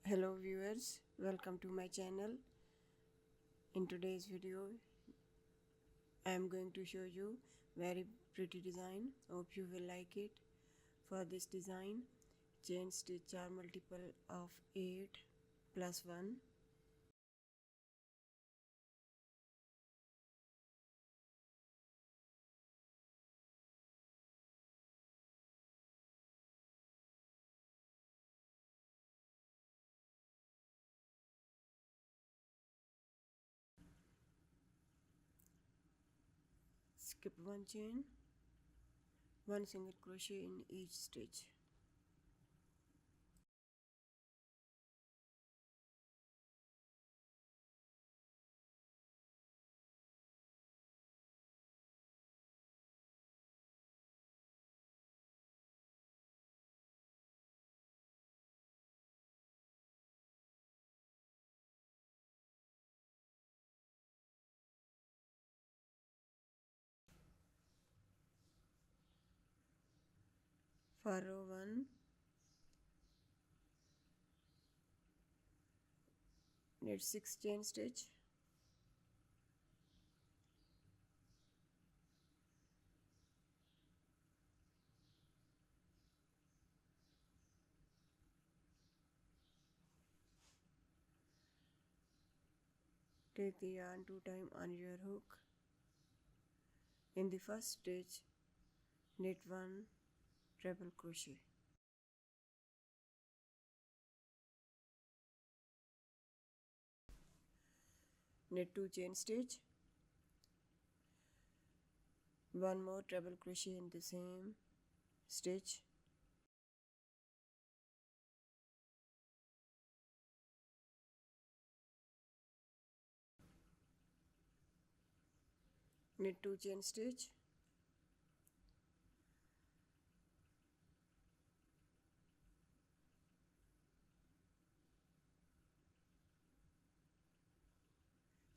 Hello viewers, welcome to my channel. In today's video I am going to show you very pretty design. Hope you will like it. For this design, chain stitch are multiple of 8 plus 1. Skip one chain, one single crochet in each stitch. For row 1, knit 6 chain stitch. Take the yarn 2 times on your hook. In the first stitch, knit 1 treble crochet. Knit 2 chain stitch, one more treble crochet in the same stitch. Knit 2 chain stitch,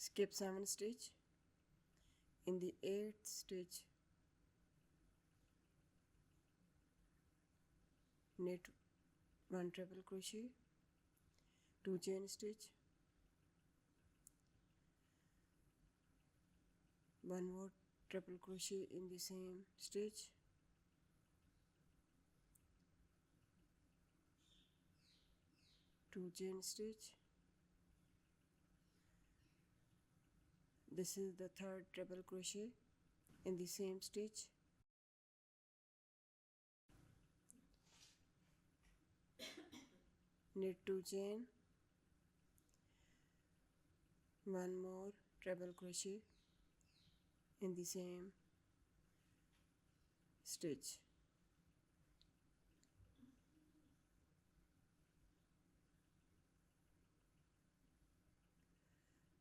skip 7 stitch. In the 8th stitch, knit 1 treble crochet, 2 chain stitch, one more treble crochet in the same stitch, two chain stitch. This is the 3rd treble crochet in the same stitch. Knit 2 chain, one more treble crochet in the same stitch.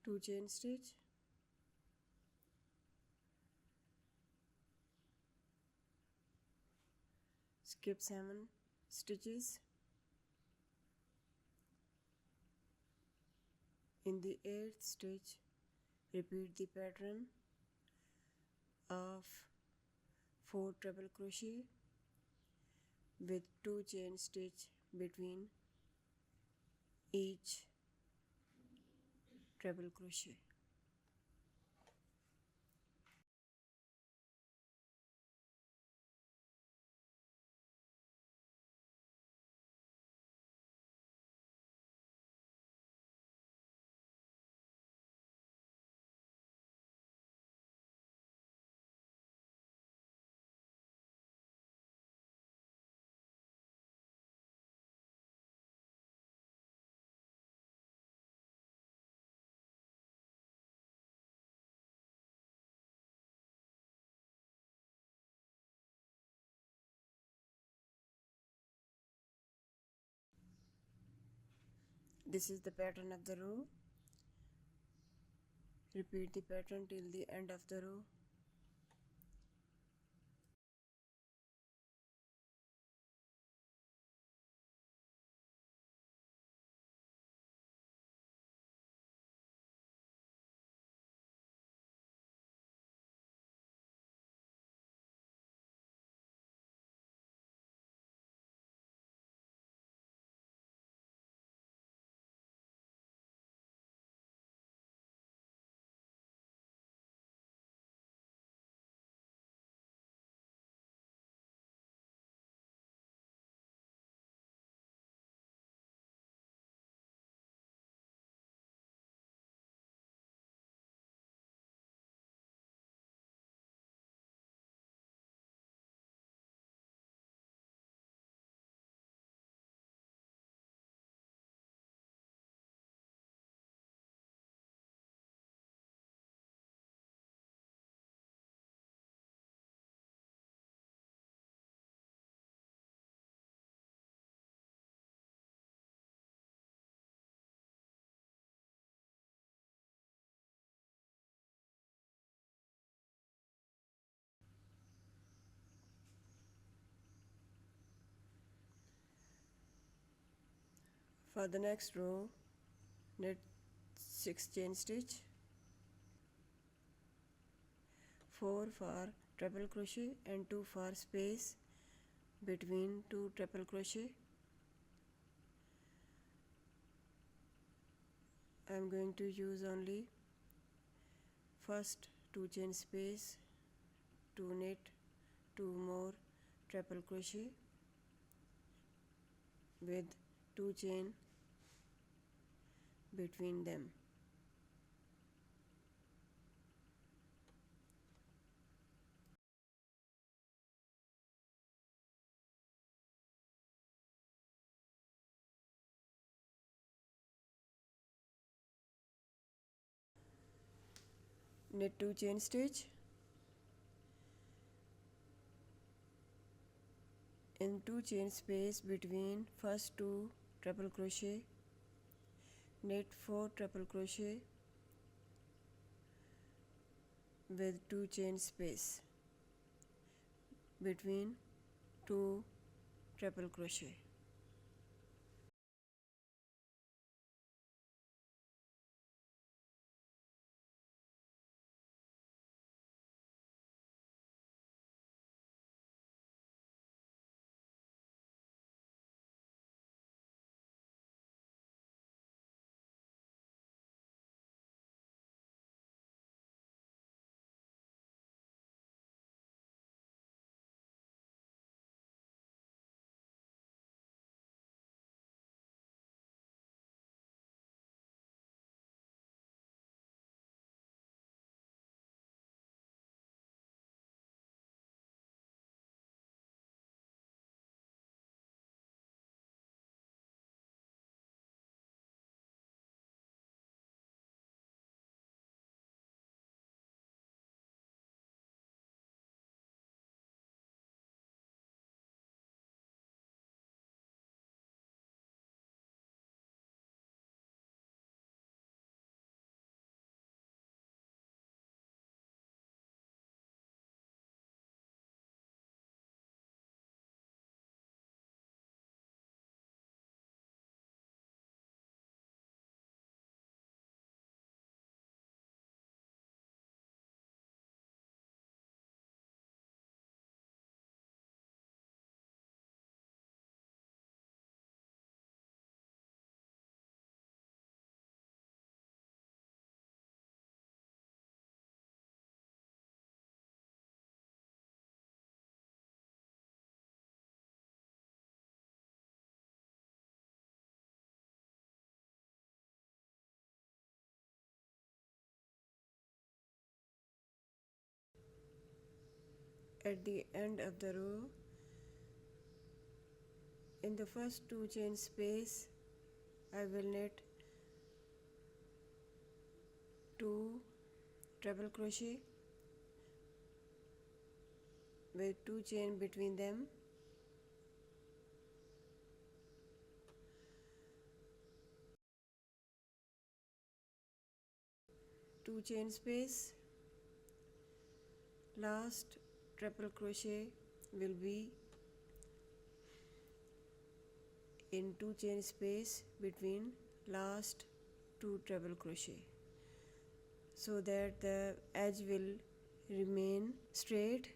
Two chain stitch, skip 7 stitches. In the 8th stitch, repeat the pattern of 4 treble crochet with 2 chain stitch between each treble crochet. This is the pattern of the row. Repeat the pattern till the end of the row. For the next row, knit 6 chain stitch, 4 for treble crochet and 2 for space between 2 treble crochet. I am going to use only first 2 chain space to knit 2 more treble crochet with 2 chain between them. Knit 2 chain stitch in 2 chain space between first 2 treble crochet, knit 4 treble crochet with 2 chain space between 2 treble crochet. At the end of the row, in the first 2 chain space, I will knit 2 treble crochet with 2 chain between them. Two chain space, last treble crochet will be in 2 chain space between last 2 treble crochet, so that the edge will remain straight